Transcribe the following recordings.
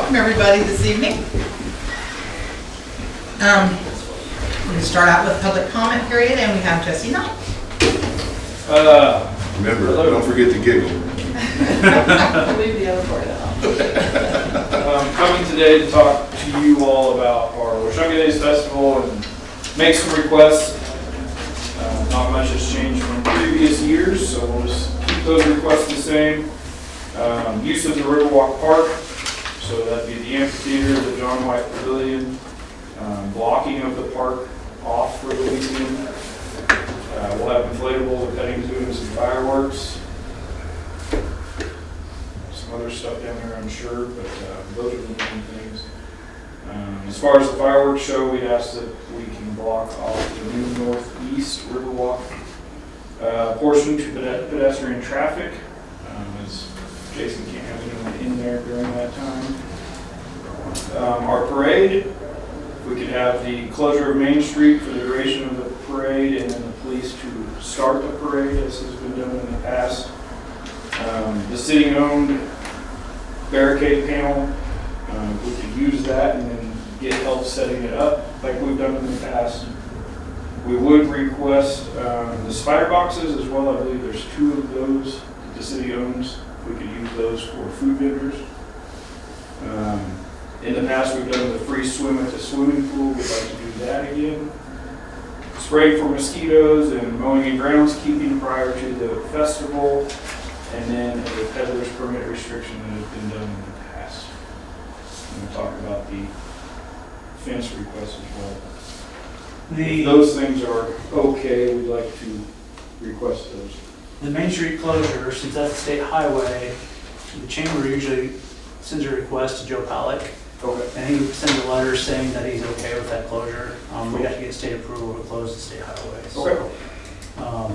welcome everybody this evening. We're going to start out with public comment period, and we have Jesse Knight. Remember, don't forget to giggle. Leave the other part out. Coming today to talk to you all about our Washunga Days Festival and make some requests. Not much has changed from previous years, so we'll just keep those requests the same. Use of the Riverwalk Park, so that'd be the amphitheater, the John White Pavilion, blocking of the park off for the weekend. We'll have inflatables, petting zoo, and some fireworks. Some other stuff down there, I'm sure, but those are the main things. As far as the fireworks show, we asked that we can block off the new northeast Riverwalk portion to pedestrian traffic, as Jason can't have anyone in there during that time. Our parade, we could have the closure of Main Street for the duration of the parade, and then the police to start the parade, as has been done in the past. The city-owned barricade panel, we could use that and then get help setting it up like we've done in the past. We would request the spider boxes as well. I believe there's 2 of those that the city owns. We could use those for food vendors. In the past, we've done the free swim at the swimming pool. We'd like to do that again. Spray for mosquitoes and mowing and groundskeeping prior to the festival. And then a peddler's permit restriction that has been done in the past. And we'll talk about the fence request as well. If those things are okay, we'd like to request those. The Main Street closure, since that's a state highway, the chamber usually sends a request to Joe Pollock. Okay. And he sends a letter saying that he's okay with that closure. We have to get state approval to close the state highway. Okay. So,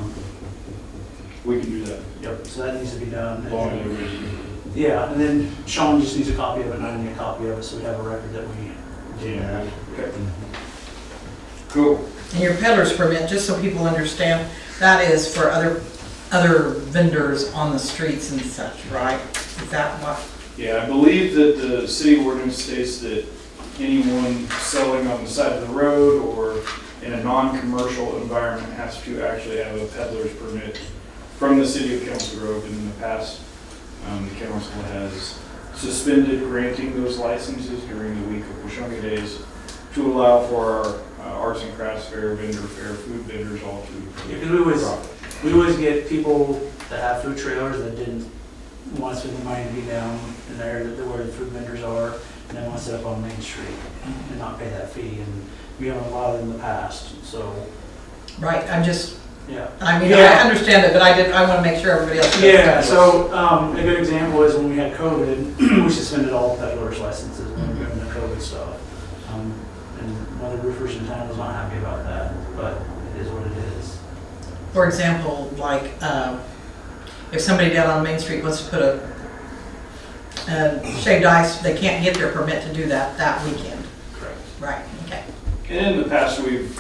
We can do that. yep, so that needs to be done. Long as everybody's- Yeah, and then Sean just needs a copy of it, and I need a copy of it, so we have a record that we did that. Okay. Cool. And your peddler's permit, just so people understand, that is for other vendors on the streets and such, right? Is that what? Yeah, I believe that the city ordinance states that anyone selling on the side of the road or in a non-commercial environment has to actually have a peddler's permit from the city of Council Grove. And in the past, the council has suspended granting those licenses during the week of Washunga Days to allow for our arts and crafts fair, vendor fair, food vendors all to. Yeah, because we always get people that have food trailers that didn't want to spend the money to be down in the area where the food vendors are, and they want to set up on Main Street and not pay that fee. And we have a lot of them in the past, so. Right, I mean, Yeah. I understand it, but I want to make sure everybody else knows. Yeah, so a good example is when we had COVID, we suspended all peddlers' licenses when we were doing the COVID stuff. And one of the roofers in town was not happy about that, but it is what it is. For example, like, if somebody down on Main Street wants to put a shaved ice, they can't get their permit to do that weekend. Correct. Right, okay. And in the past, we've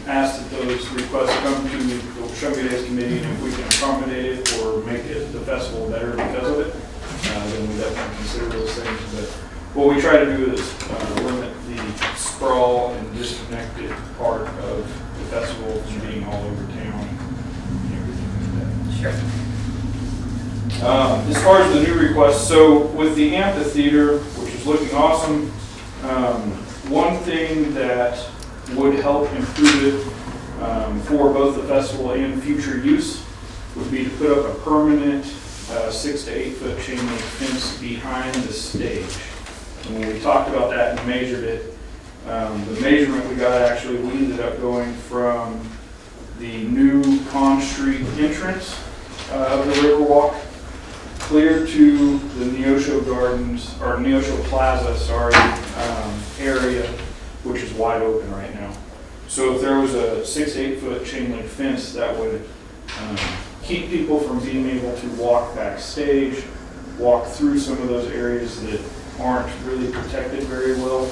asked that those requests come to the Washunga Days Committee, and if we can accommodate it or make it the festival better because of it, then we definitely consider those things. But what we try to do is limit the sprawl and disconnected part of the festival from being all over town and everything like that. Sure. As far as the new requests, so with the amphitheater, which is looking awesome, one thing that would help improve it for both the festival and future use would be to put up a permanent 6 to 8 foot chain link fence behind the stage. And when we talked about that and measured it, the measurement we got actually, we ended up going from the new Pond Street entrance of the Riverwalk clear to the Neosho Gardens, or Neosho Plaza, area, which is wide open right now. So if there was a 6 to 8 foot chain link fence, that would keep people from being able to walk backstage, walk through some of those areas that aren't really protected very well.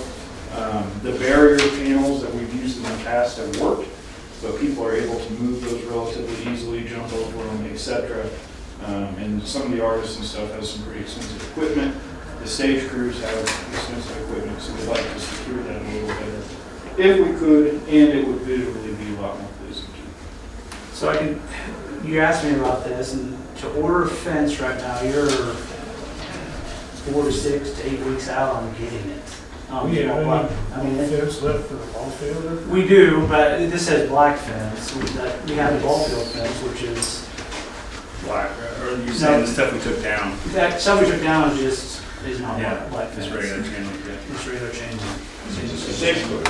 The barrier panels that we've used in the past have worked, but people are able to move those relatively easily, jump over them, etc. And some of the artists and stuff have some pretty expensive equipment. The stage crews have extensive equipment, so we'd like to secure that a little better. If we could, and it would visually be a lot more pleasing. So you asked me about this, and to order a fence right now, you're 4 to 6 to 8 weeks out on getting it. I mean, Fence left for the ball field? we do, but this says black fence. We have the ball field fence, which is, Black, or you saying the stuff we took down? that stuff we took down is not Yeah, black fence. just regular chain link, yeah. Just regular chain link.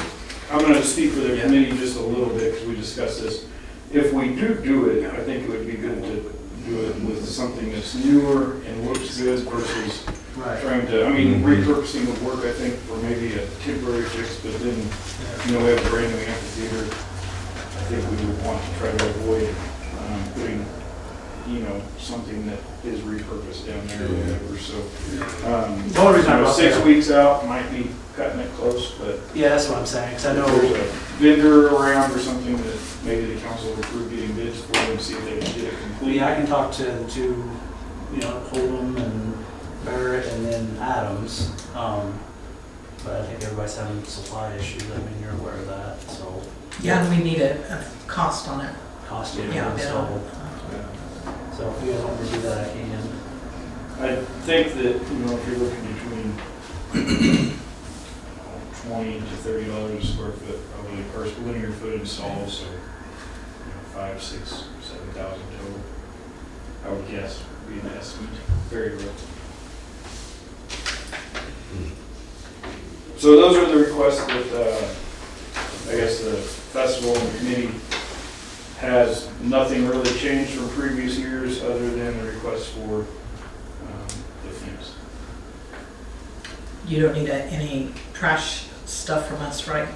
I'm going to speak for the committee just a little bit because we discussed this. If we do it, I think it would be good to do it with something that's newer and looks good versus Right. trying to, I mean, repurposing would work, I think, for maybe a temporary fix, but then, you know, we have a brand new amphitheater. I think we would want to try to avoid putting, you know, something that is repurposed down there or whatever, so. The only reason I brought 6 that up- weeks out might be cutting it close, but Yeah, that's what I'm saying, because I if know, there's a vendor around or something that maybe the council would approve getting bids for and see if they can get it complete. I can talk to the two, you know, Oldham and Barrett and then Adams. But I think everybody's having supply issues. I mean, you're aware of that, so Yeah, and we need a cost on it. cost you to Yeah, install. So if you guys want me to do that, I can. I think that, you know, if you're looking between $20 to $30 a square foot, probably per linear foot installed, so, you know, 5, 6, 7,000 total. I would guess would be an estimate, very rough. So those are the requests that, I guess the festival and the committee has nothing really changed from previous years other than the request for the fence. You don't need any trash stuff from us, right?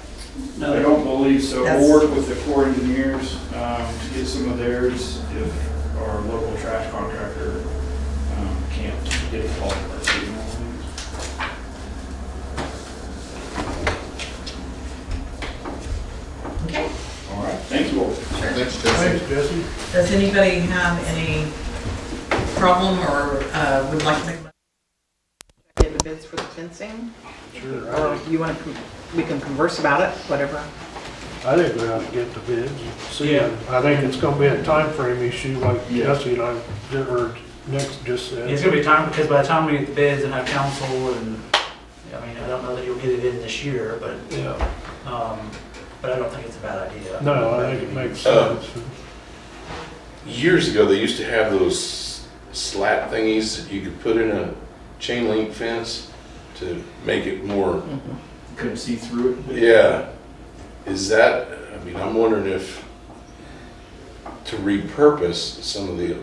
I don't believe so. That's- We'll work with the Corps engineers to get some of theirs if our local trash contractor can't get it all of our city. Okay. All right, thank you all. Thanks, Jesse. Thanks, Jesse. Does anybody have any problem or would like to make a motion? Get the bids for the fencing? Sure. Or you want to, we can converse about it, whatever. I think we ought to get the bids. See, Yeah. I think it's gonna be a time frame issue like Yeah. Jesse and I, or Nick just said. It's gonna be time, because by the time we get the bids and have council and, I mean, I don't know that you'll get it in this year, but, Yeah, but I don't think it's a bad idea. no, I think it makes sense. Years ago, they used to have those slat thingies that you could put in a chain link fence to make it more, Couldn't see through it. yeah. Is that, I mean, I'm wondering if to repurpose some of the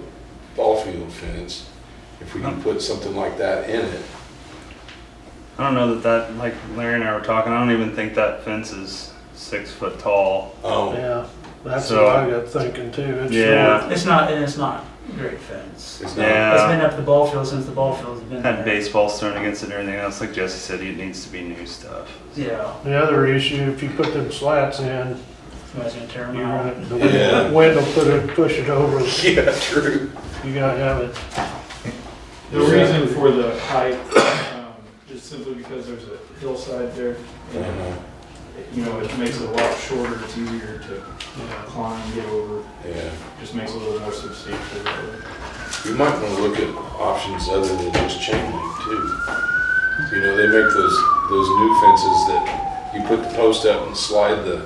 ball field fence, if we can put something like that in it. I don't know that, like Larry and I were talking, I don't even think that fence is 6 foot tall. Oh, Yeah, that's So- what I got thinking too. It's Yeah. It's not a great fence. it's not. Yeah. It's been up the ball field since the ball field's been there. Had baseballs thrown against it and everything else. Like Jesse said, it needs to be new stuff. Yeah, The other issue, if you put them slats in, somebody's gonna tear them you out. run, the Yeah. wind will push it over. Yeah, true. You gotta have it. The reason for the height is simply because there's a hillside there. Uh-huh. You know, it makes it a lot shorter, it's easier to climb, get over, Yeah. just makes it a little more substantial. You might want to look at options other than just chain link too. You know, they make those new fences that you put the post up and slide the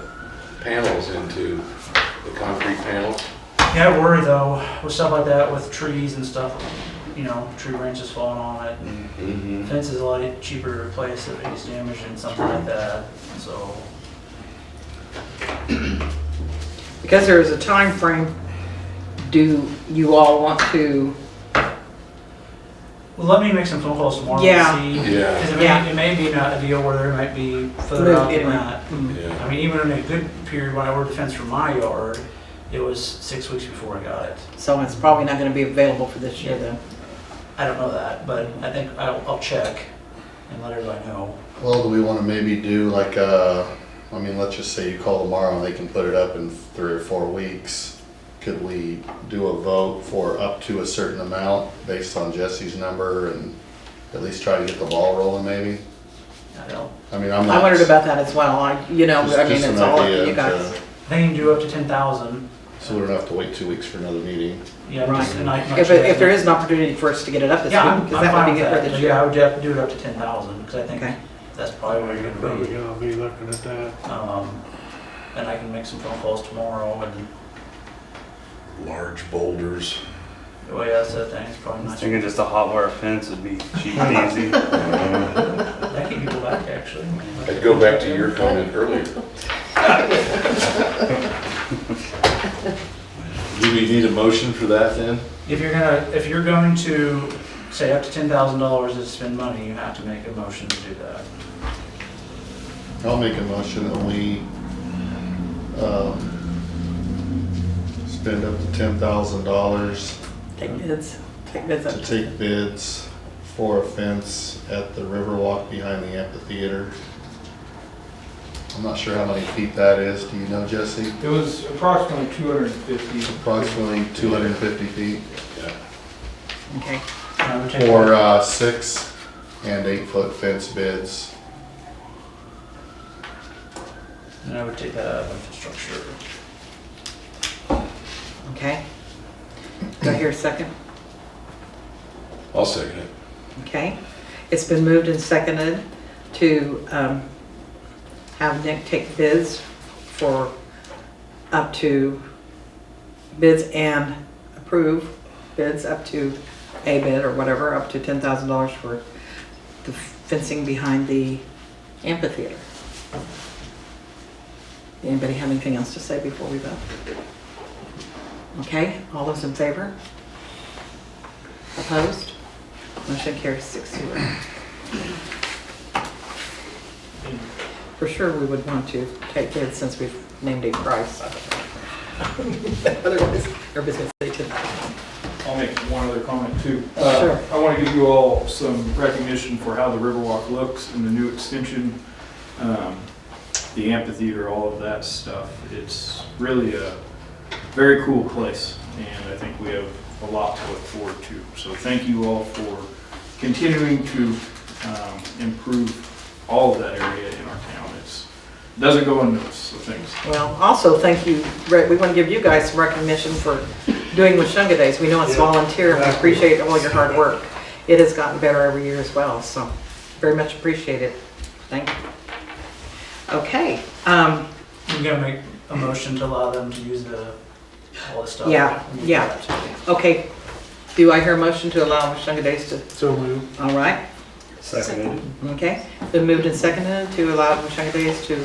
panels into the concrete panels. Yeah, I worry though, with stuff like that, with trees and stuff, you know, tree branches falling on it. Mm-hmm. Fence is a lot cheaper to replace if it gets damaged and something like that, so. Because there is a time frame, do you all want to, Well, let me make some phone calls tomorrow Yeah. and see. Yeah. Because Yeah. it may be not a deal where there might be further Move out than anyway. that. Mm. I mean, even in a good period when I ordered the fence for my yard, it was 6 weeks before I got it. So it's probably not gonna be available for this year then? I don't know that, but I think I'll check and let everybody know. Well, do we want to maybe do like I mean, let's just say you call tomorrow and they can put it up in 3 or 4 weeks. Could we do a vote for up to a certain amount based on Jesse's number and at least try to get the ball rolling maybe. I don't, I mean, I'm not. I wondered about that as well. I mean, just it's an all up idea to you guys. to- I think you can do up to 10,000. So we don't have to wait 2 weeks for another meeting. Yeah, Right. just, and I can. If there is an opportunity for us to get it up this Yeah, week, I'm because that fine would be with good for that. this Yeah, I year. would have to do it up to 10,000, because I think Okay. that's probably where you're Probably gonna gonna be looking at that. be. And I can make some phone calls tomorrow, and, Large boulders. oh yeah, that's the thing, it's probably I was not. thinking just a hot wire fence would be cheap and easy. That keep people back, actually. I'd go back to your comment earlier. Do we need a motion for that then? If you're going to say up to $10,000 to spend money, you have to make a motion to do that. I'll make a motion that we, spend up to $10,000 Take bids, take bids up to to take bids for a fence at the Riverwalk behind the amphitheater. I'm not sure how many feet that is. Do you know, Jesse? It was approximately 250. Approximately 250 feet. Okay, And I would take For that. 6 and 8 foot fence bids. And I would take that out of infrastructure. okay. Do I hear a second? I'll second it. Okay. It's been moved and seconded to have Nick take bids for up to bids and approve bids up to a bid or whatever, up to $10,000 for the fencing behind the amphitheater. Anybody have anything else to say before we vote? Okay, all those in favor? Opposed? Motion carries 6-0. For sure, we would want to take bids since we've named a price. Otherwise, everybody's gonna say 10,000. I'll make one other comment too. Sure. I want to give you all some recognition for how the Riverwalk looks in the new extension, the amphitheater, all of that stuff. It's really a very cool place, and I think we have a lot to look forward to. So thank you all for continuing to improve all of that area in our town. It doesn't go unnoticed, so thanks. Well, also, thank you, Rick. We want to give you guys some recognition for doing Washunga Days. We know it's Yeah, volunteer, and we exactly. appreciate all your hard work. It has gotten better every year as well, so very much appreciated. Thank you. Okay, You're gonna make a motion to allow them to use all this stuff? Yeah, yeah. Okay. Do I hear a motion to allow Washunga Days to, So moved. all right? Seconded. Okay, been moved and seconded to allow Washunga Days to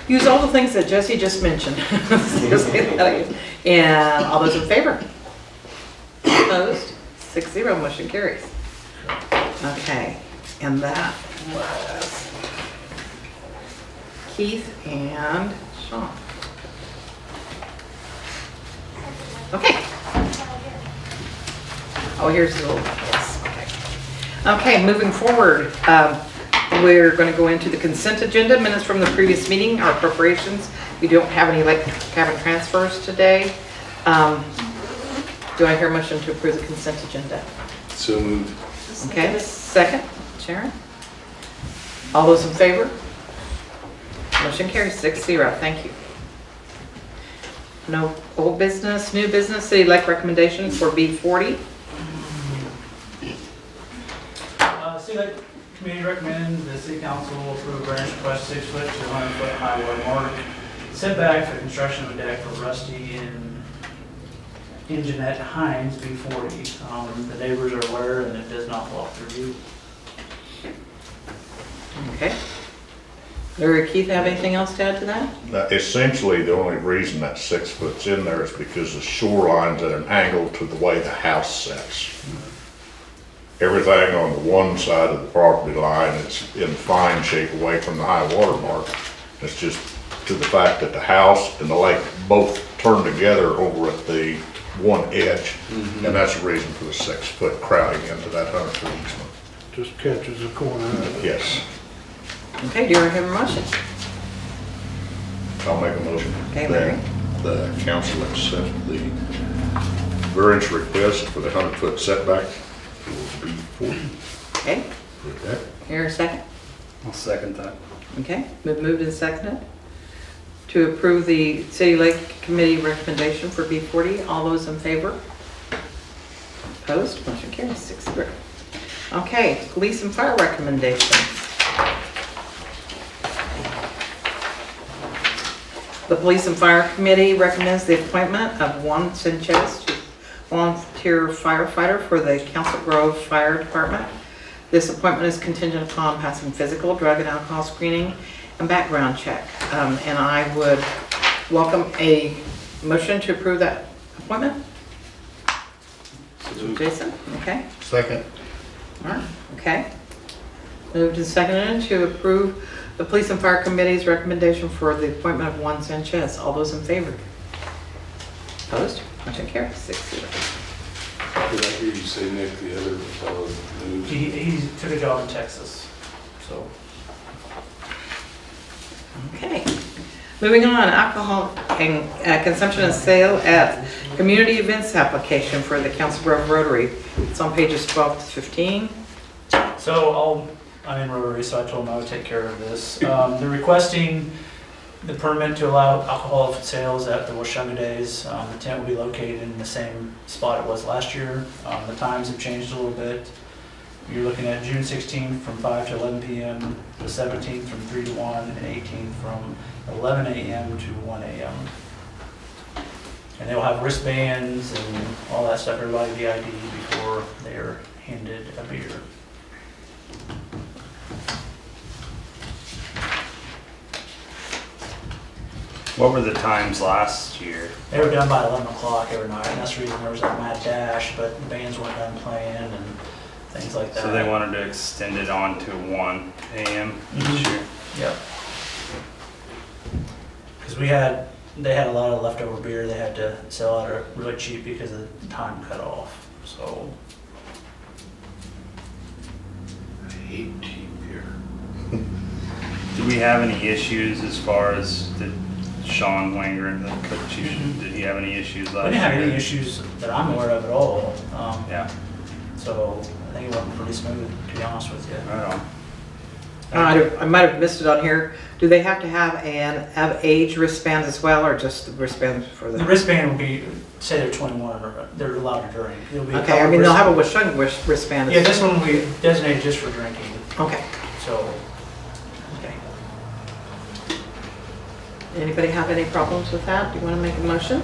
use all the things that Jesse just mentioned. And all those in favor? Opposed? 6-0, motion carries. Okay, and that was Keith and Sean. Okay. Oh, here's the little, yes, okay. Okay, moving forward, we're going to go into the consent agenda, minutes from the previous meeting, our appropriations. We don't have any electric cabin transfers today. Do I hear a motion to approve the consent agenda? So moved. Okay, second, Sharon? All those in favor? Motion carries 6-0, thank you. No old business, new business, city elect recommendation for B40. City Lake Committee recommends the city council approve variance request 6 foot to 100 foot high water mark setback for construction of a deck for Rusty in Jeanette Hines, B40. The neighbors are aware and it does not block their view. Okay. Larry or Keith, have anything else to add to that? Essentially, the only reason that 6 foot's in there is because the shoreline's at an angle to the way the house sets. Everything on the one side of the property line is in fine shape away from the high water mark. It's just to the fact that the house and the lake both turn together over at the one edge. And that's the reason for the 6 foot crowding into that 100 foot easement. Just catches the corner of it. Yes, Okay, do I have a motion? I'll make a motion. Okay, Larry. that the council accept the variance request for the 100 foot setback for B40. Okay, Okay. here a second. I'll second that. Okay, been moved and seconded to approve the City Lake Committee recommendation for B40. All those in favor? Opposed? Motion carries 6-0. Okay, police and fire recommendations. The Police and Fire Committee recommends the appointment of Juan Sanchez to volunteer firefighter for the Council Grove Fire Department. This appointment is contingent upon passing physical, drug, and alcohol screening and background check. And I would welcome a motion to approve that appointment. Jason, okay? Second. All right, okay. Moved and seconded to approve the Police and Fire Committee's recommendation for the appointment of Juan Sanchez. All those in favor? Opposed? Motion carries 6-0. Did I hear you say, Nick, the other fellow moved? He took a job in Texas, so. Okay. Moving on, alcohol and consumption and sale at community events application for the Council Grove Rotary. It's on pages 12 to 15. So I'm in Rotary, so I told them I would take care of this. They're requesting the permit to allow alcohol sales at the Washunga Days. The tent will be located in the same spot it was last year. The times have changed a little bit. You're looking at June 16th from 5 to 11 p.m., the 17th from 3 to 1, and 18th from 11 a.m. to 1 a.m. And they'll have wristbands and all that stuff, everybody be ID before they're handed a beer. What were the times last year? They were done by 11 o'clock every night, and that's the reason there was that mad dash, but the bands weren't done playing and things like that. So they wanted to extend it on to 1 a.m. each year. Yep. Because they had a lot of leftover beer they had to sell out really cheap because of the time cut off, so. I hate cheap beer. Did we have any issues as far as Sean Wanger, the cook chief, did he have any issues last year? We didn't have any issues that I'm aware of at all. Yeah, So I think it went pretty smooth, to be honest with you. right on. I might have missed it on here. Do they have to have age wristband as well, or just the wristband for The the? wristband will be, say they're 21, or they're allowed to drink. It'll be a Okay, I couple mean, they'll have a wrist- Washunga wristband. Yeah, this one will be designated just for drinking, Okay, so. okay. Anybody have any problems with that? Do you want to make a motion?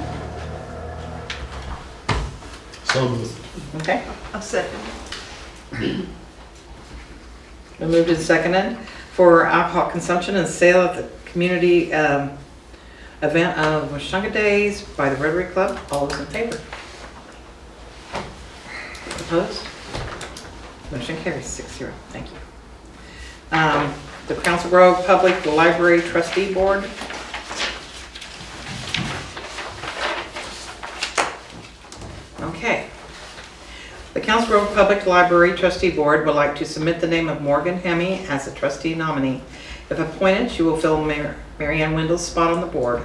Some, Okay. I'll second. Been moved and seconded for alcohol consumption and sale at the community event of Washunga Days by the Rotary Club. All those in favor? Opposed? Motion carries 6-0. Thank you. The Council Grove Public Library Trustee Board. Okay. The Council Grove Public Library Trustee Board would like to submit the name of Morgan Hemme as a trustee nominee. If appointed, she will fill Mary Ann Wendell's spot on the board.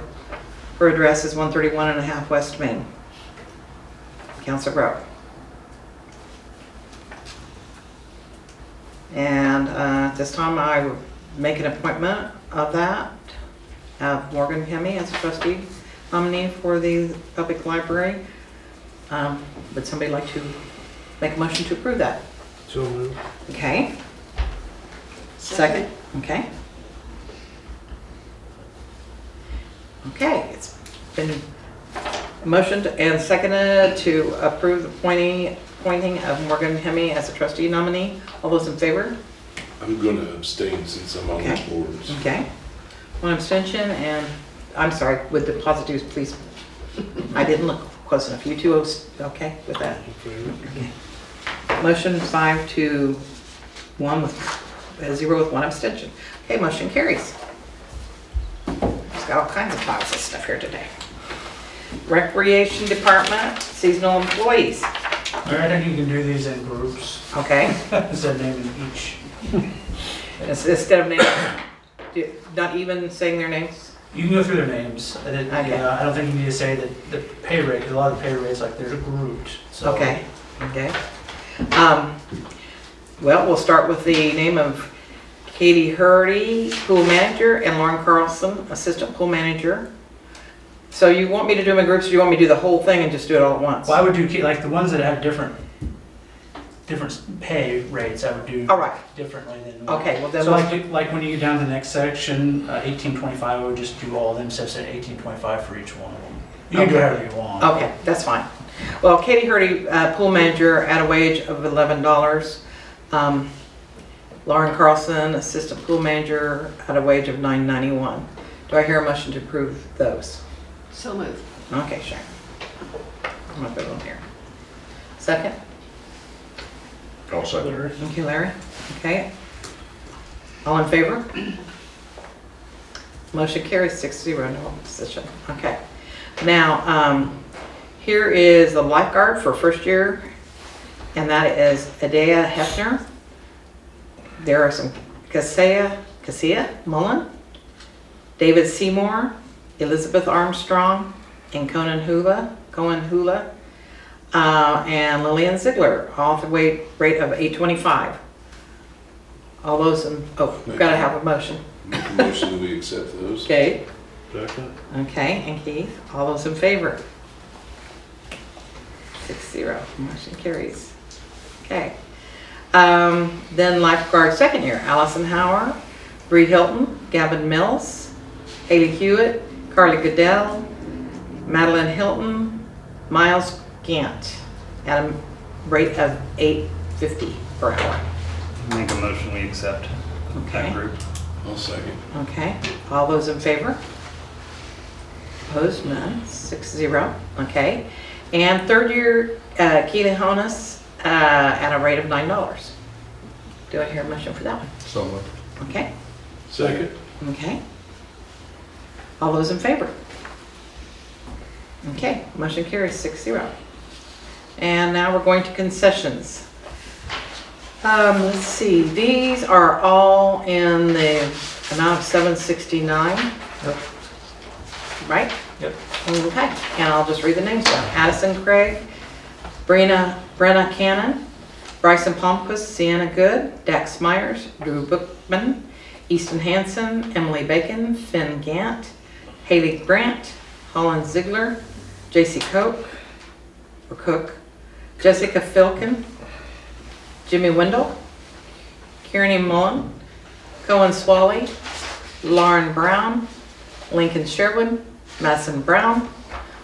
Her address is 131.5 West Main, Council Grove. And at this time, I would make an appointment of that, have Morgan Hemme as a trustee nominee for the public library. Would somebody like to make a motion to approve that? So moved. Okay. Second, okay. Okay, it's been motioned and seconded to approve the appointing of Morgan Hemme as a trustee nominee. All those in favor? I'm gonna abstain since I'm on this Okay. board. Okay. One abstention, and I'm sorry, would the positives please? I didn't look close enough. You two, okay with that? Okay. Motion 5-1 with 0 with 1 abstention. Okay, motion carries. Just got all kinds of piles of stuff here today. Recreation Department, seasonal employees. All right, I think you can do these in groups, Okay, instead of naming each. instead of naming, not even saying their names? You can go through their names. Okay. Yeah, I don't think you need to say that the pay rate, because a lot of the pay rates, like, they're grouped, so. Okay, okay. Well, we'll start with the name of Katie Hurdy, pool manager, and Lauren Carlson, assistant pool manager. So you want me to do them in groups, or you want me to do the whole thing and just do it all at once? Well, I would do, like, the ones that have different pay rates, I would do All right, differently than. okay, well then, So let's- like when you get down to the next section, 1825, I would just do all of them, so say 1825 for each one of them. You can do Okay. whatever you want. okay, that's fine. Well, Katie Hurdy, pool manager, at a wage of $11. Lauren Carlson, assistant pool manager, at a wage of $9.91. Do I hear a motion to approve those? So moved. Okay, sure. I'm gonna put it on here. Second? I'll second. Larry? Okay, Larry? Okay. All in favor? Motion carries 6-0, no opposition. Okay. Now, here is the lifeguard for first year, and that is Adea Hefner. There are some Cassia Mullen, David Seymour, Elizabeth Armstrong, and Cohen Hula, and Lillian Ziegler, all at the rate of $8.25. All those in, we've got to have a motion. Make a motion that we accept those. Okay, Second. okay, and Keith, all those in favor? 6-0, motion carries. Okay. Then lifeguard second year, Allison Hauer, Bree Hilton, Gavin Mills, Haley Hewitt, Carly Goodell, Madeline Hilton, Miles Gant, at a rate of $8.50 per hour. Make a motion, we accept Okay. that group. I'll second. Okay, all those in favor? Opposed, none, 6-0, okay. And third year, Keely Honus, at a rate of $9. Do I hear a motion for that one? So moved. Okay, Second. okay. All those in favor? Okay, motion carries 6-0. And now we're going to concessions. Let's see, these are all in the amount of $7.69. Right? Yep. Okay, and I'll just read the names down. Addison Craig, Brenna Cannon, Bryson Palmquist, Sienna Good, Dax Myers, Drew Bookman, Easton Hansen, Emily Bacon, Finn Gant, Haley Grant, Holland Ziegler, J.C. Cook, Jessica Filkin, Jimmy Wendell, Kieran Mullen, Cohen Swally, Lauren Brown, Lincoln Sherwin, Madison Brown,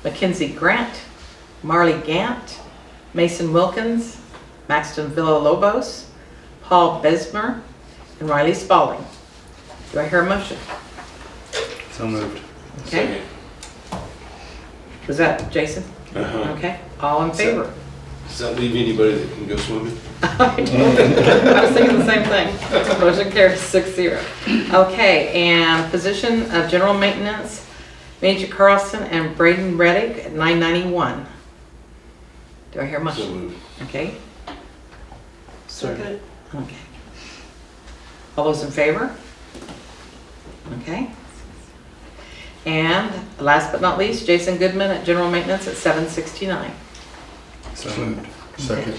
Mackenzie Grant, Marley Gant, Mason Wilkins, Maxton Villalobos, Paul Besmer, and Riley Spalding. Do I hear a motion? So moved. Okay. Was that Jason? Uh-huh. Okay, all in favor? Does that leave anybody that can go swimming? I was thinking the same thing. Motion carries 6-0. Okay, and position of general maintenance, Major Carlson and Braden Reddick at $9.91. Do I hear a So motion? moved. Okay, Second. okay. All those in favor? Okay. And last but not least, Jason Goodman at general maintenance at $7.69. So moved. Second.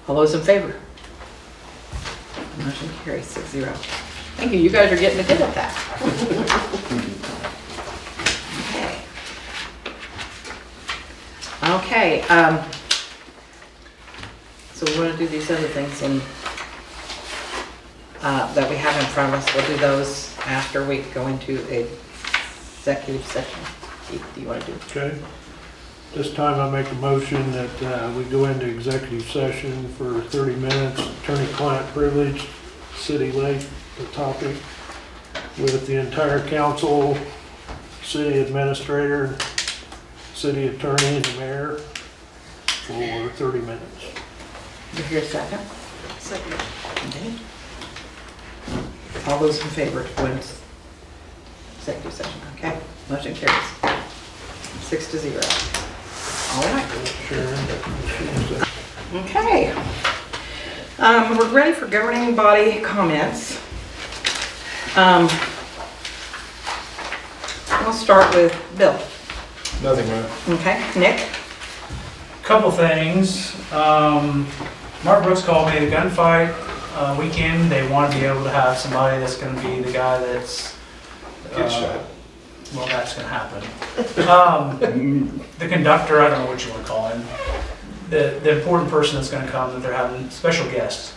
All those in favor? Motion carries 6-0. Thank you, you guys are getting good at that. Okay. Okay, so we want to do these other things and that we have in front of us. We'll do those after we go into a executive session. Keith, do you want to do? Okay. This time I make a motion that we go into executive session for 30 minutes, attorney-client privilege, city lake, the topic, with the entire council, city administrator, city attorney, and the mayor for 30 minutes. You hear a second? Second. Okay. All those in favor to go into executive session, okay? Motion carries 6-0. All right, Sharon, okay. We're ready for governing body comments. We'll start with Bill. Nothing, man. Okay, Nick? Couple things. Mark Brooks called me, the gunfight weekend. They want to be able to have somebody that's going to be the guy that's. Get shot. Well, that's going to happen. The conductor, I don't know what you want to call him. The important person that's going to come, that they're having special guests.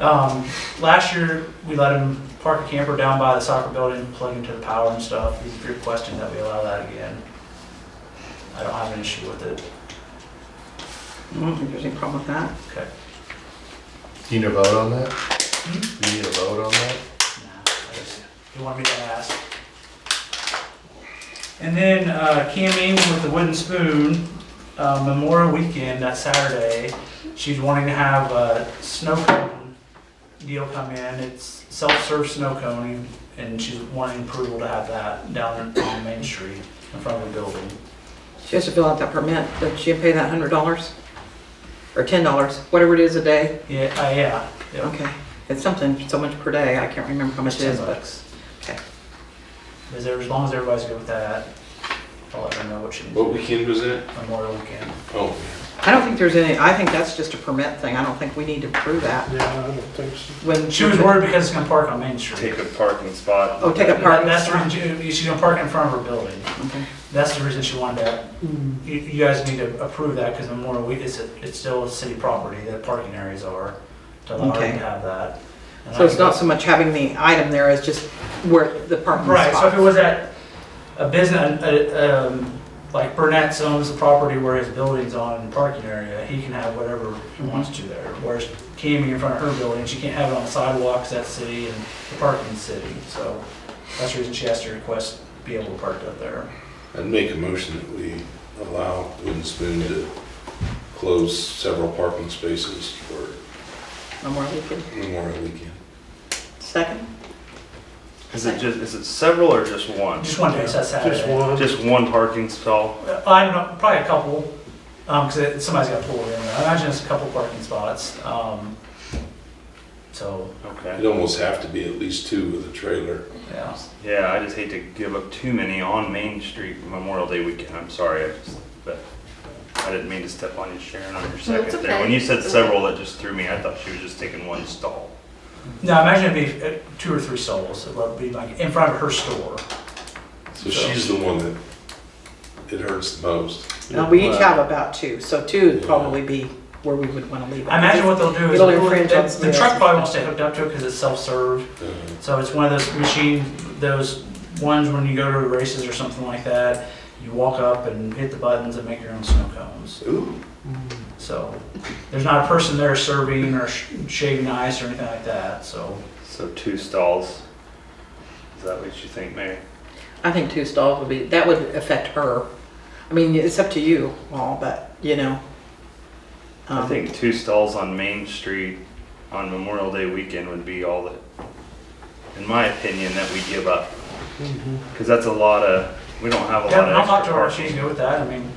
Last year, we let him park a camper down by the soccer building, plug into the power and stuff. He's requesting that we allow that again. I don't have an issue with it. I don't think there's any problem with that. Okay. You need a vote on that? Hmm? You need a vote on that? You want me to ask? And then Cammie with the wooden spoon, Memorial Weekend, that Saturday, she's wanting to have a snow cone deal come in. It's self-serve snow cone, and she's wanting approval to have that down on Main Street in front of the building. She has to fill out that permit. Does she pay that $100? Or $10, whatever it is a day? Yeah. Okay. It's something, so much per day. I can't remember how much it is, but. Okay. As long as everybody's good with that, I'll let her know what she needs. What weekend was that? Memorial Weekend. Oh, I don't think there's any, I think that's just a permit thing. I don't think we need to approve that. Yeah, I don't think so. When She was worried because it's gonna park on Main Street. Take a parking spot. Oh, take a parking That's the spot. reason she's gonna park in front of her building. Okay. That's the reason she wanted that. You guys need to approve that because Memorial Week, it's still a city property, the parking areas are, to allow her to Okay. have that. And So it's I- not so much having the item there as just where the parking spot. Right, so if it was at a business, like Burnett's owns the property where his building's on the parking area, he can have whatever he wants to there. Whereas Cammie in front of her building, she can't have it on the sidewalks, that's city, and the parking's city. So that's the reason she has to request to be able to park up there. I'd make a motion that we allow Wooden Spoon to close several parking spaces for Memorial Weekend. Memorial Weekend. Second? Is it several or just one? Just one day, so that's Saturday. Just one. Just one parking stall? I don't know, probably a couple, because somebody's got to pull it in. I imagine it's a couple parking spots. So, Okay. It'd almost have to be at least two with a trailer. yeah. Yeah, I just hate to give up too many on Main Street Memorial Day weekend. I'm sorry, but I didn't mean to step on you, Sharon, on your second it's there. okay. When you said several, that just threw me. I thought she was just taking one stall. No, I imagine it'd be 2 or 3 stalls. It would be like in front of her store. So she's the one that it hurts the most. Now, we each have about 2, so 2 would probably be where we would want to leave it. I imagine what they'll do is It'll infringe on the somebody truck else's. probably won't stay hooked up to it because it's self-serve. So it's one of those machines, those ones when you go to races or something like that, you walk up and hit the buttons and make your own snow cones. Ooh, So there's not a person there serving or shaving ice or anything like that, so. So 2 stalls. Is that what you think, Mary? I think 2 stalls would be, that would affect her. I mean, it's up to you all, but, you know. I think 2 stalls on Main Street on Memorial Day weekend would be all that, in my opinion, that we give up. Because that's a lot of, we don't have a lot Yeah, of I'll talk extra to her if she's parking. good with that. I mean,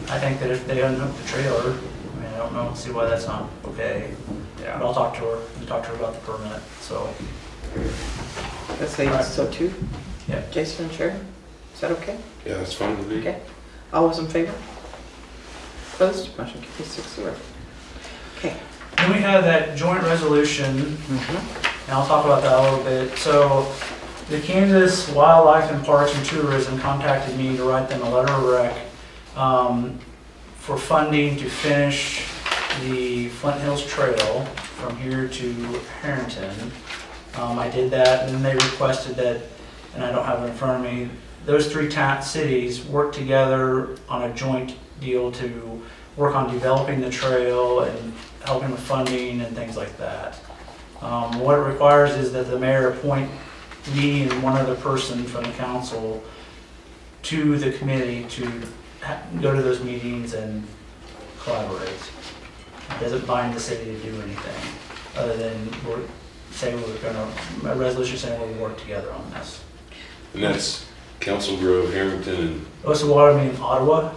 I think that if they unhook the trailer, I mean, I don't know, see why that's not okay. But Yeah. I'll talk to her and talk to her about the permit, so. Let's say, Right. so 2? Yeah. Jason and Sharon? Is that okay? yeah, that's fine with me. Okay. All those in favor? Opposed? Motion carries 6-0. Okay. Then we have that joint resolution, and I'll talk about that a little bit. So the Kansas Wildlife and Parks and Tourism contacted me to write them a letter of rec for funding to finish the Flint Hills Trail from here to Harrington. I did that, and then they requested that, and I don't have it in front of me, those 3 cities work together on a joint deal to work on developing the trail and helping with funding and things like that. What it requires is that the mayor appoint me and one other person from the council to the committee to go to those meetings and collaborate. It doesn't bind the city to do anything, other than a resolution saying we'll work together on this. And that's Council Grove, Harrington, and What's the water mean, Ottawa?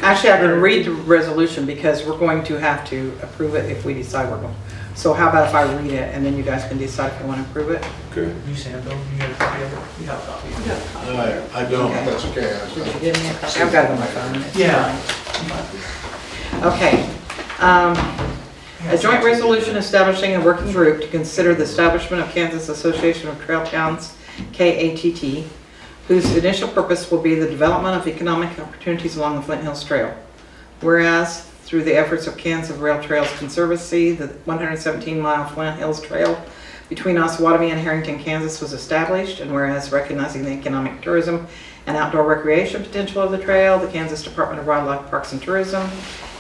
Actually, I can read the resolution because we're going to have to approve it if we decide we're going. So how about if I read it and then you guys can decide if you want to approve it? okay. You, Sam, Bill, you got a copy of it? You have a copy. I don't, Okay. that's okay. Did you give me a copy? I've got it on my phone. It's Yeah. fine. Okay. A joint resolution establishing a working group to consider the establishment of Kansas Association of Trail Towns, KATT, whose initial purpose will be the development of economic opportunities along the Flint Hills Trail. Whereas, through the efforts of Kansas Rail Trails Conservancy, the 117-mile Flint Hills Trail between Osawatomie and Harrington, Kansas was established, and whereas recognizing the economic tourism and outdoor recreation potential of the trail, the Kansas Department of Wildlife, Parks and Tourism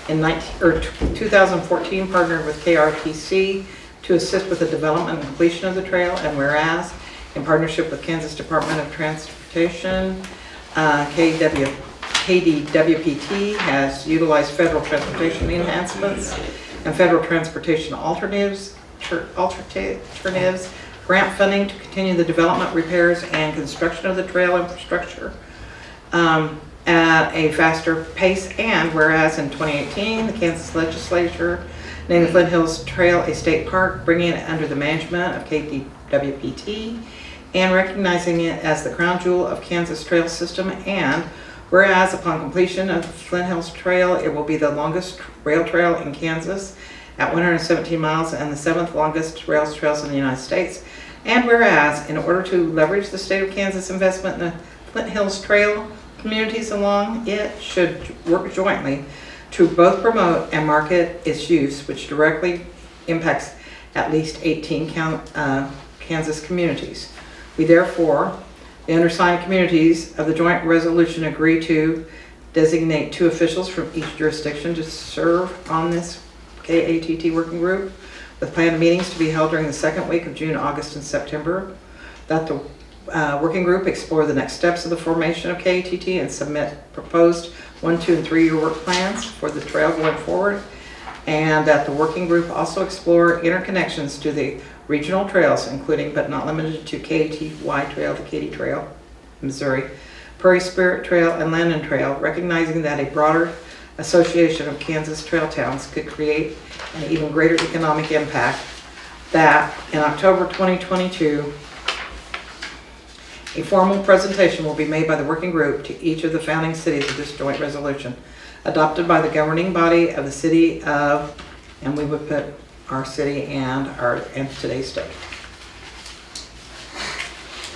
in 2014 partnered with KRTC to assist with the development and completion of the trail, and whereas in partnership with Kansas Department of Transportation, KDWPT has utilized federal transportation enhancements and federal transportation alternatives, grant funding to continue the development, repairs, and construction of the trail infrastructure at a faster pace, and whereas in 2018, the Kansas legislature named the Flint Hills Trail a state park, bringing it under the management of KDWPT and recognizing it as the crown jewel of Kansas trail system, and whereas upon completion of the Flint Hills Trail, it will be the longest rail trail in Kansas at 117 miles and the 7th longest rail trails in the United States. And whereas, in order to leverage the state of Kansas investment in the Flint Hills Trail, communities along it should work jointly to both promote and market its use, which directly impacts at least 18 Kansas communities. We therefore, the undersigned communities of the joint resolution, agree to designate 2 officials from each jurisdiction to serve on this KATT working group, with planned meetings to be held during the second week of June, August, and September. That the working group explore the next steps of the formation of KATT and submit proposed 1, 2, and 3-year work plans for the trail going forward. And that the working group also explore interconnections to the regional trails, including but not limited to KATY Trail, the Katy Trail, Missouri, Prairie Spirit Trail, and Landon Trail, recognizing that a broader association of Kansas trail towns could create an even greater economic impact. That in October 2022, a formal presentation will be made by the working group to each of the founding cities of this joint resolution, adopted by the governing body of the city of, and we would put our city and today's state.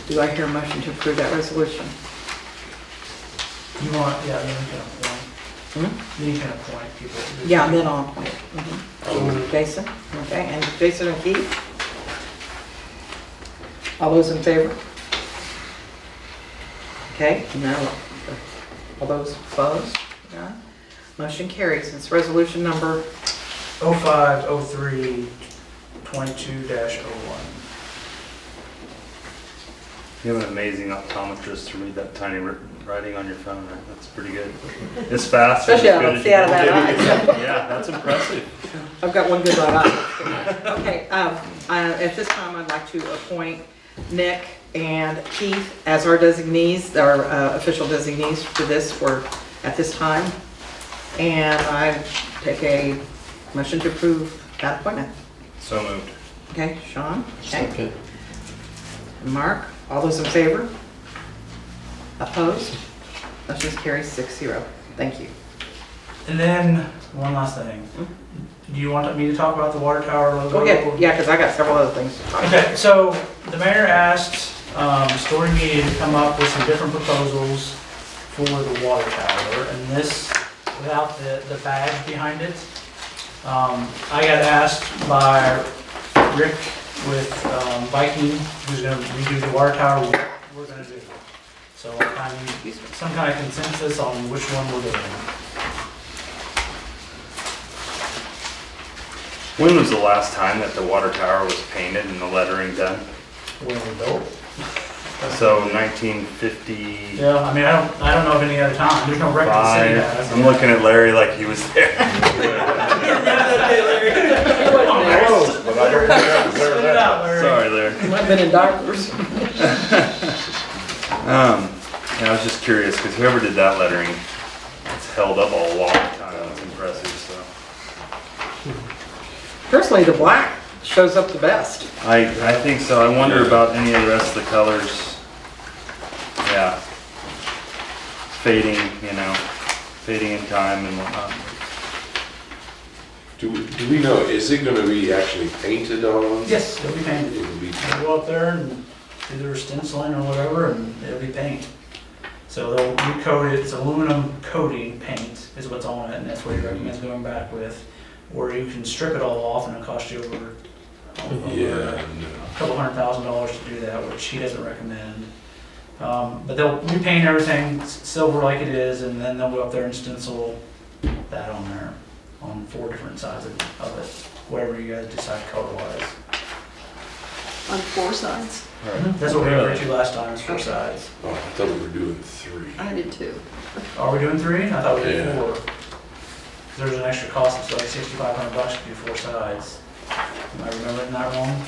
Do I hear a motion to approve that resolution? You want, yeah, then you can appoint. Then you can appoint people. Yeah, and then I'll appoint. Jason, okay, and Jason and Keith? All those in favor? Okay, now, all those opposed? Yeah. Motion carries. It's resolution number 050322-01. You have an amazing optometrist to read that tiny writing on your phone, right? That's pretty good. It's fast. Especially and I don't as see good out of as that you can. eye. Yeah, that's impressive. I've got one good right eye. Okay, at this time, I'd like to appoint Nick and Keith as our designees, our official designees for this at this time. And I take a motion to approve that appointment. So moved. Okay, Sean? Okay. Mark, all those in favor? Opposed? Motion carries 6-0. Thank you. And then, one last thing. Do you want me to talk about the water tower logo? Go ahead, yeah, because I got several other things to talk about. Okay, so the mayor asked Story Media to come up with some different proposals for the water tower, and this, without the badge behind it. I got asked by Rick with Viking, who's gonna redo the water tower, what we're gonna do. So I need some kind of consensus on which one we're doing. When was the last time that the water tower was painted and the lettering done? When we built. So 1955. Yeah, I mean, I don't know of any other time. There's no record to say that. I'm looking at Larry like he was there. But I don't think that was there Spit it then. out, Larry. Sorry, Larry. Might have been in diapers. Yeah, I was just curious because whoever did that lettering, it's held up a long time. It's impressive. So Personally, the black shows up the best. I think so. I wonder about any of the rest of the colors. Yeah, fading, fading in time and whatnot. Do we know, is it gonna be actually painted on? Yes, it'll be painted. It'll be, They'll go up there and do their stenciling or whatever, and it'll be paint. So they'll recoat it, it's aluminum coating paint is what's on it, and that's what he recommends going back with. Or you can strip it all off and it'll cost you over yeah, a couple $100,000 to do that, which he doesn't recommend. But they'll repaint everything silver like it is, and then they'll go up there and stencil that on there, on 4 different sides of it, whatever you guys decide color-wise. On 4 sides? That's what we agreed to last time, is 4 sides. oh, I thought we were doing 3. I did too. Are we doing 3? I thought we did Yeah. 4. 'Cause there's an extra cost, it's like $6,500 to do 4 sides. Am I remembering that wrong?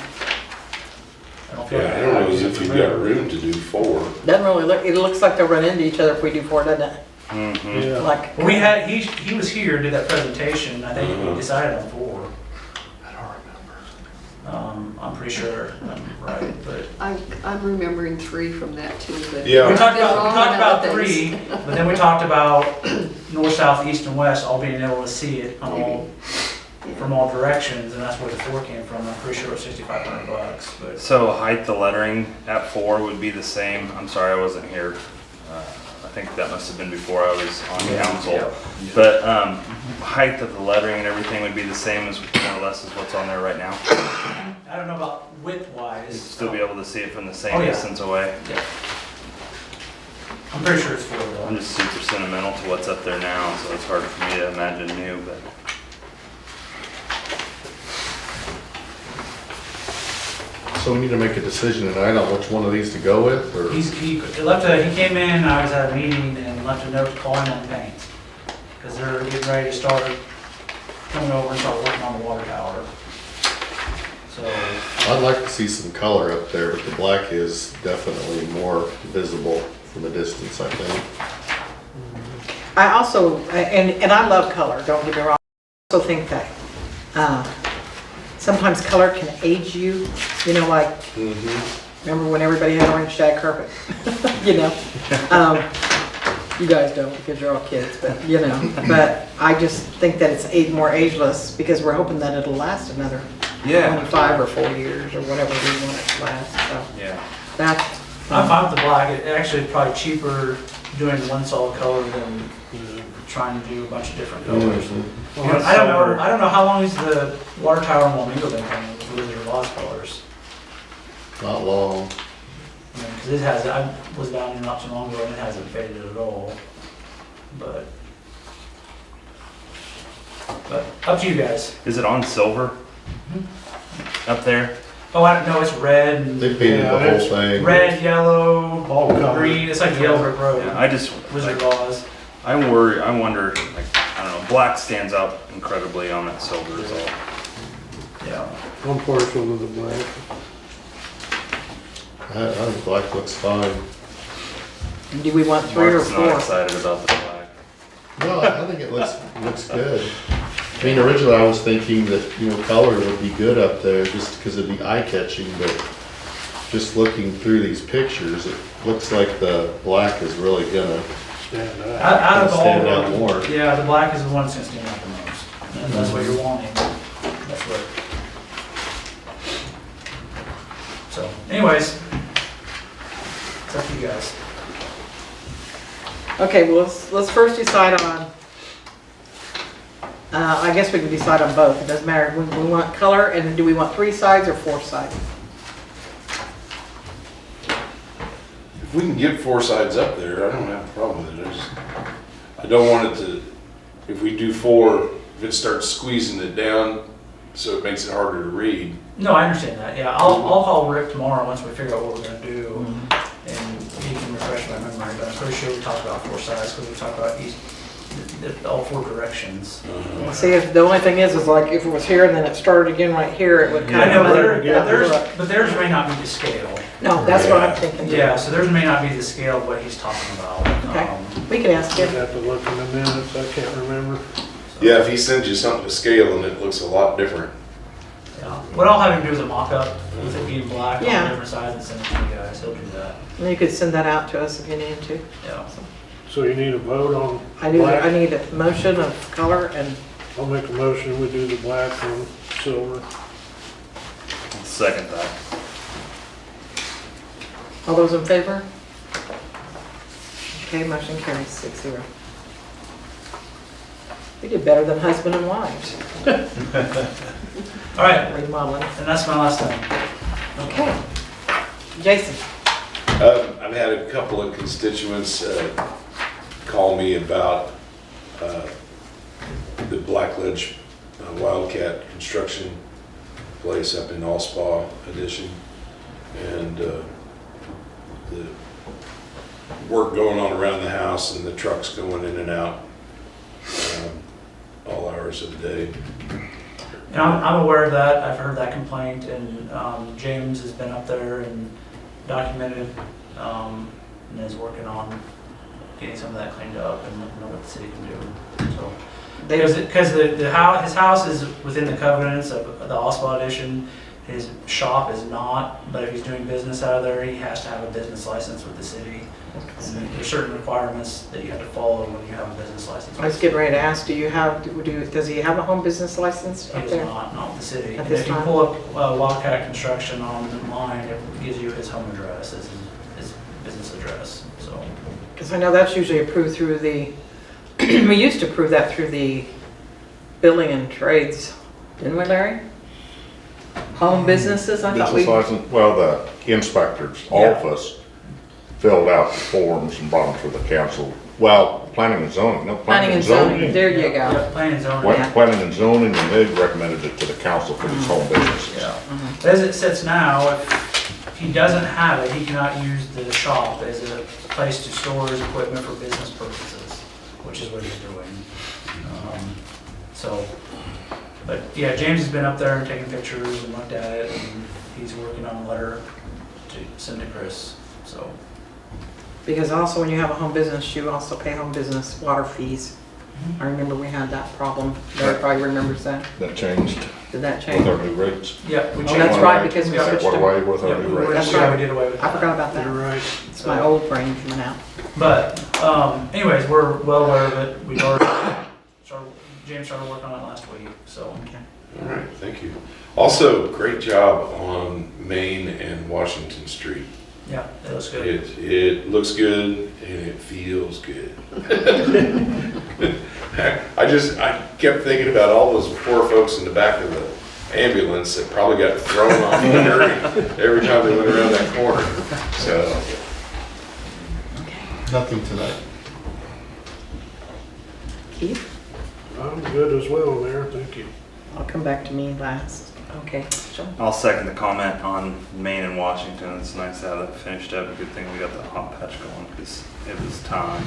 I don't feel Yeah, like I don't know as if you've got room to do 4. Doesn't really look, it looks like they'll run into each other if we do 4, doesn't it? Mhm. Yeah. Like. Well, he was here, did that presentation, I think we Mhm. decided on 4. I don't remember. I'm pretty sure I'm right, but. I'm remembering 3 from that too, but. Yeah. We talked They're wrong on about other 3, things. but then we talked about north, south, east, and west, all being able to see it on all, from all directions, and that's where the 4 came from. I'm pretty sure it was $6,500, but. So height, the lettering at 4 would be the same. I'm sorry, I wasn't here. I think that must have been before I was on council. Yeah. But height of the lettering and everything would be the same as more or less as what's on there right now. I don't know about You'd width-wise. still be able to see it from the same Oh, yeah. distance away. Yeah. I'm pretty sure it's 4 though. I'm just super sentimental to what's up there now, so it's hard for me to imagine new, but. So we need to make a decision tonight on which one of these to go with, or? He came in, I was at a meeting and left a note to call him on paint. Because they're getting ready to start coming over and start working on the water tower. So, I'd like to see some color up there, but the black is definitely more visible from a distance, I think. I also, and I love color, don't get me wrong. I also think that sometimes color can age you, you know, like, remember when everybody had orange shag carpet? You know? You guys don't because you're all kids, but, you know. But I just think that it's more ageless because we're hoping that it'll last another 25 or 4 years or whatever we want it to last, so Yeah. that's. I'm fine with the black. It actually probably cheaper doing one solid color than trying to do a bunch of different colors. You know, I don't know how long has the water tower in Walmingo been coming with Wizard of Oz colors. Not long. Because it has, I was down here not too long ago and it hasn't faded at all. But up to you guys. Is it on silver? Up there? Oh, I don't know, it's red, They painted Yeah, the whole it's thing. red, yellow, All color. green. It's like the Yellow Brick Road. Yeah, I just, Wizard of Oz. I wonder, like, I don't know, black stands out incredibly on that silver is all. Yeah. I'm partial to the black. I think black looks fine. Do we want 3 or Mark's not 4? excited about the black. No, I think it looks good. I mean, originally I was thinking that, color would be good up there just because it'd be eye-catching, but just looking through these pictures, it looks like the black is really gonna Stand out. Out of all stand of out them, more. yeah, the black is the one that's gonna stand out the most. And that's what you're wanting. That's what. So, anyways, it's up to you guys. Okay, well, let's first decide on, I guess we can decide on both. It doesn't matter. We want color, and do we want 3 sides or 4 sides? If we can get 4 sides up there, I don't have a problem with it. I don't want it to, if we do 4, if it starts squeezing it down, so it makes it harder to read. No, I understand that, yeah. I'll call Rick tomorrow once we figure out what we're gonna do. And he can refresh my memory, but I'm pretty sure we talked about 4 sides, because we talked about all 4 directions. Well, see, if the only thing is like if it was here and then it started again right here, it would I kind know, of. but theirs may not be the scale. No, that's what I'm thinking. Yeah, so theirs may not be the scale of what he's talking about. Okay. We can ask I'd him. have to look in the minutes, I can't remember. Yeah, if he sends you something to scale and it looks a lot different. Yeah. What I'll have him do is a mock-up with it being black on Yeah. different sides and send it to you guys. He'll do that. And you could send that out to us if you need to. Yeah. So you need a vote on I black? need a motion of color and I'll make a motion, we do the black on silver. I'll second that. All those in favor? Okay, motion carries 6-0. We did better than husband and wives All right, remodeling. and that's my last thing. Okay. Jason? I've had a couple of constituents call me about the Blackledge Wildcat construction place up in Allspaw Edition. And the work going on around the house and the trucks going in and out all hours of the day. And I'm aware of that. I've heard that complaint, and James has been up there and documented, and is working on getting some of that cleaned up and looking at what the city can do. So, because his house is within the covenants of the Allspaw Edition, his shop is not. But if he's doing business out of there, he has to have a business license with the city. And there's certain requirements that you have to follow when you have a business license. I was getting ready to ask, does he have a home business license He up does there? not with the city. At And this if you time? pull up Wildcat Construction online, it gives you his home address as his business address, so. Because I know that's usually approved through the, we used to approve that through the building and trades, didn't we, Larry? Home businesses, I thought we, Business license, well, the inspector's Yeah. office filled out the forms and brought them to the council. Well, planning and zoning, no, planning and zoning, there you go. Yeah, planning and zoning. Went to planning and zoning, and they recommended it to the council for these home businesses. Yeah. As it sits now, if he doesn't have it, he cannot use the shop as a place to store his equipment for business purposes, which is what he's doing. So, but yeah, James has been up there and taken pictures and looked at it, and he's working on a letter to send to Chris, so. Because also when you have a home business, you also pay home business water fees. I remember we had that problem. Larry probably remembers that. That changed Did that with change? our new rates. Yep, we Oh, changed. that's Went right, away. because we That switched went to- away with Yeah, our we new were- rates. That's yeah, right. we did away with I that. forgot about You're that. right. It's my old brain coming out. But, anyways, we're well aware of it. We've already James started working on it last week, so. All right, thank you. Also, great job on Main and Washington Street. Yeah, it looks good. It looks good and it feels good. I kept thinking about all those poor folks in the back of the ambulance that probably got thrown off the dirt every time they went around that corner. So, Nothing tonight. Keith? I'm good as well, Mayor, thank you. I'll come back to me last. Okay, John? I'll second the comment on Maine and Washington. It's nice to have that finished up. Good thing we got the hot patch going because it was time.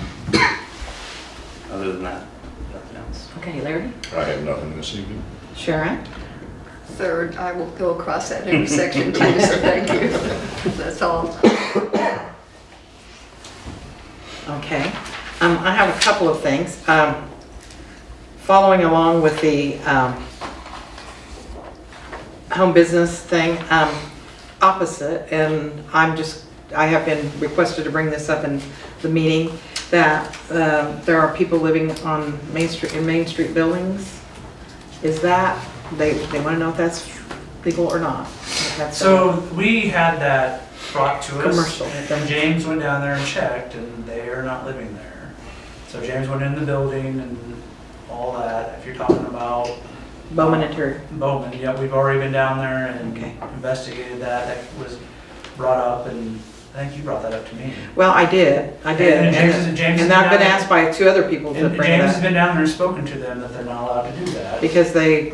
Other than that, nothing else. Okay, Larry? I have nothing this evening. Sharon? Third, I will go across that intersection too, so thank you. That's all. Okay. I have a couple of things. Following along with the home business thing, opposite, and I have been requested to bring this up in the meeting, that there are people living on Main Street, in Main Street buildings. Is that, they want to know if that's legal or not? If that's, So we had that brought to us. Commercial. And James went down there and checked, and they are not living there. So James went in the building and all that. If you're talking about Bowman Interior. Bowman, yeah, we've already been down there and Okay. investigated that. That was brought up, and I think you brought that up to me. Well, I did. And James And has I've been been asked by two other people to And bring it James has up. been down there and spoken to them that they're not allowed to do that. Because they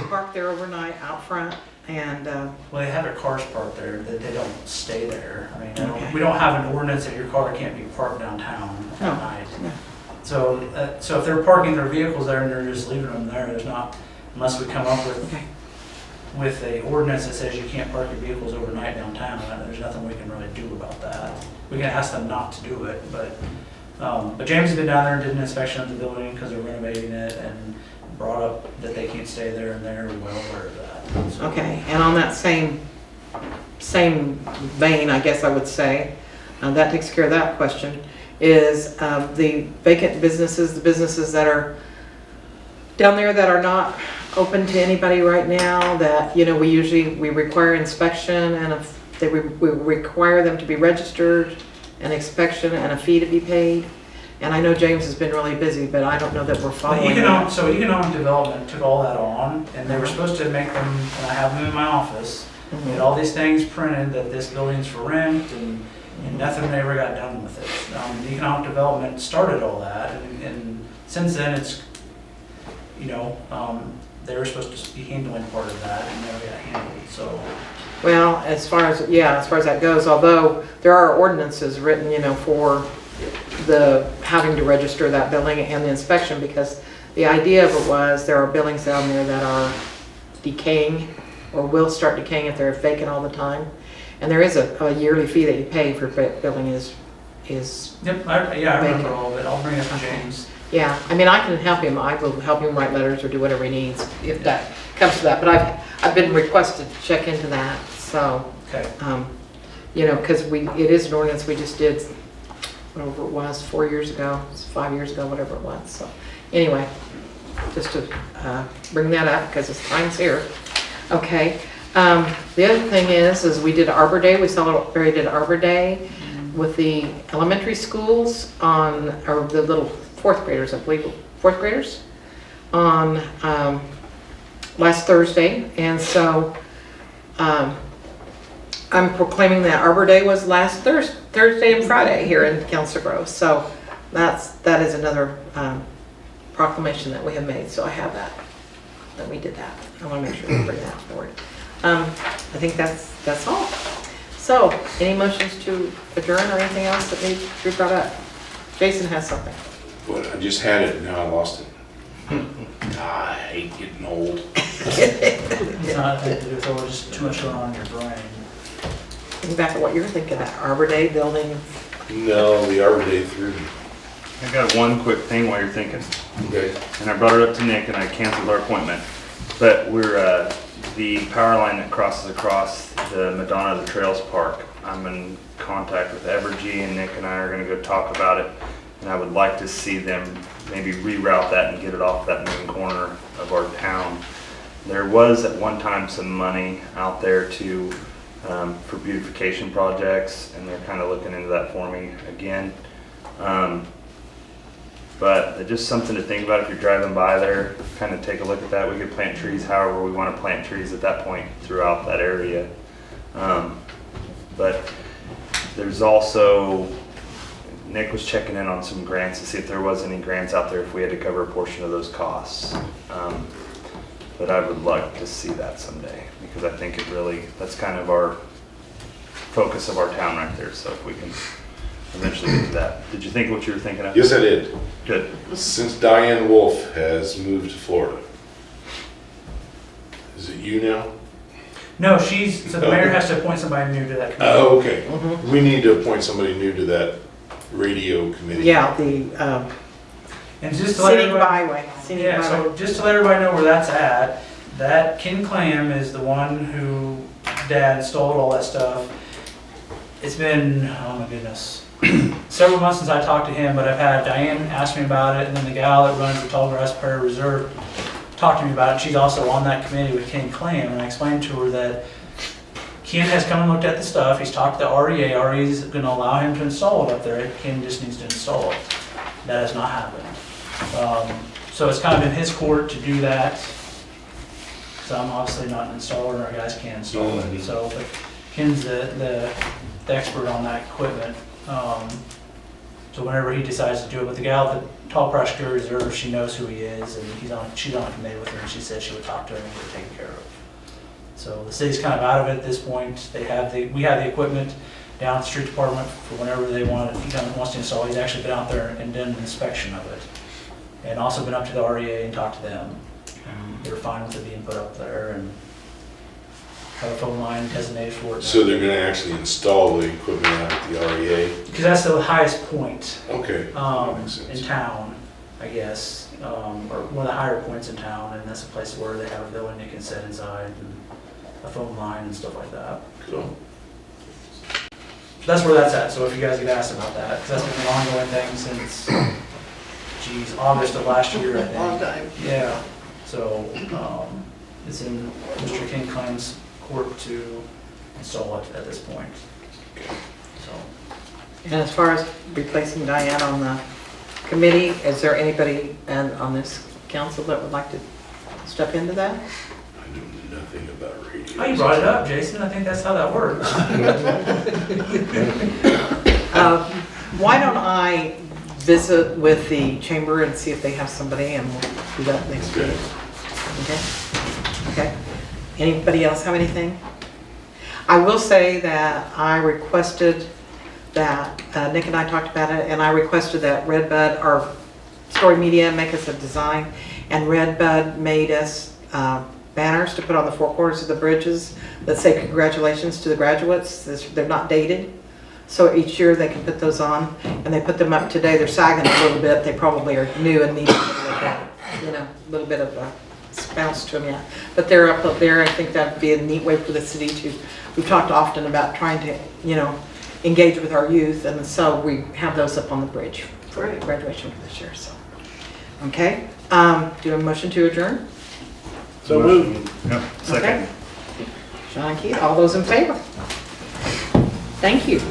park there overnight out front and, Well, they have their cars parked there, they don't stay there. I mean, Okay. we don't have an ordinance that your car can't be parked downtown No. at night. No. So, so if they're parking their vehicles there and they're just leaving them there, there's not, unless we come up okay. with a ordinance that says you can't park your vehicles overnight downtown, there's nothing we can really do about that. We can ask them not to do it, but James has been down there and did an inspection of the building because they're renovating it and brought up that they can't stay there, and they're well aware of that. So- Okay, and on that same vein, I guess I would say, that takes care of that question, is the vacant businesses, the businesses that are down there that are not open to anybody right now, that, you know, we require inspection, and if we require them to be registered, an inspection and a fee to be paid. And I know James has been really busy, but I don't know that we're But following that. Economic Development took all that on, and they were supposed to make them, and I have them in my office, Mhm. get all these things printed that this building's for rent, and nothing ever got done with it. The Economic Development started all that, and since then, it's, you know, they were supposed to be handling part of that, and never got handled, so. Well, as far as that goes, although there are ordinances written, you know, for the having to register that building and the inspection, because the idea of it was there are buildings down there that are decaying or will start decaying if they're vacant all the time. And there is a yearly fee that you pay for building is, Yep, I remember all of it, I'll bring it to James. yeah, I mean, I can help him, I will help him write letters or do whatever he needs if that comes to that, but I've been requested to check into that, so, Okay. you know, because it is an ordinance we just did, whatever it was, 4 years ago, 5 years ago, whatever it was, so, anyway, just to bring that up, because it's time's here. Okay, the other thing is we did Arbor Day, we celebrated Arbor Day with the elementary schools or the little fourth graders, I believe, fourth graders, on last Thursday. And so I'm proclaiming that Arbor Day was last Thursday and Friday here in Council Grove. So that is another proclamation that we have made. So I have that we did that. I want to make sure we bring that forward. I think that's all. So, any motions to adjourn or anything else that needs to be brought up? Jason has something. But I just had it and now I lost it. I hate getting old. It's not a thing to do with, or just too much going on in your brain. Think back at what you were thinking, that Arbor Day building. No, the Arbor Day threw me. I got one quick thing while you're thinking. Okay. And I brought it up to Nick and I canceled our appointment. But we're, the power line that crosses across the Madonna of the Trails Park, I'm in contact with Evergy, and Nick and I are gonna go talk about it. And I would like to see them maybe reroute that and get it off that main corner of our town. There was at one time some money out there for beautification projects, and they're kind of looking into that for me again. But just something to think about if you're driving by there, kind of take a look at that. We could plant trees however we want to plant trees at that point throughout that area. But there's also, Nick was checking in on some grants to see if there was any grants out there if we had to cover a portion of those costs. But I would like to see that someday, because I think that's kind of our focus of our town right there. So if we can eventually get to that. Did you think what you were thinking of? Yes, I did. Good. Since Diane Wolf has moved to Florida, is it you now? No, so the mayor has to appoint somebody new to that committee. Oh, okay. Mhm. We need to appoint somebody new to that radio committee. Yeah, the And just to let scenic everybody, byway. Scenic yeah, byway. so just to let everybody know where that's at, that Ken Clam is the one who Dad installed all that stuff. It's been, oh my goodness, several months since I talked to him, but I've had Diane ask me about it, and then the gal that runs the Tallgrass Prairie Reserve talked to me about it. She's also on that committee with Ken Clam, and I explained to her that Ken has come and looked at the stuff. He's talked to REA. REA is going to allow him to install it up there. Ken just needs to install it. That has not happened. So it's kind of in his court to do that. So I'm obviously not an installer, and our guys can't install it. So, but Ken's the expert on that equipment. So whenever he decides to do it, with the gal at the Tall Grass Prairie Reserve, she knows who he is, and she's on a committee with her, and she said she would talk to him and get it taken care of. So the city's kind of out of it at this point. We have the equipment down at the street department for whenever they want it. He wants to install. He's actually been out there and done an inspection of it, and also been up to the REA and talked to them. They're fine with it being put up there, and have a phone line designated for it. So they're gonna actually install the equipment out at the REA? Because that's the highest point Okay. That makes in sense. town, I guess, or one of the higher points in town, and that's a place where they have a building you can sit inside, and a phone line and stuff like that. Cool. That's where that's at, so if you guys get asked about that, because that's been an ongoing thing since geez, August of last year, I Long think. time. Yeah, so, it's in Mr. King Klein's court to install it at this point. So, And as far as replacing Diane on the committee, is there anybody on this council that would like to step into that? I know nothing about radio. oh, you brought it up, Jason, I think that's how that works. Why don't I visit with the chamber and see if they have somebody, and we'll do that next week. Okay? Okay. Anybody else have anything? I will say that I requested that, Nick and I talked about it, and I requested that Redbud, our Story Media, make us a design, and Redbud made us banners to put on the four corners of the bridges that say congratulations to the graduates. They're not dated. So each year they can put those on, and they put them up today. They're sagging a little bit. They probably are new and need a little bit of a bounce to them yet. But they're up there. I think that'd be a neat way for the city to, we've talked often about trying to, engage with our youth, and so we have those up on the bridge for Great. graduation for this year, so. Okay, do you have a motion to adjourn? So moved. Yep, second. Okay. Sean and Keith, all those in favor? Thank you.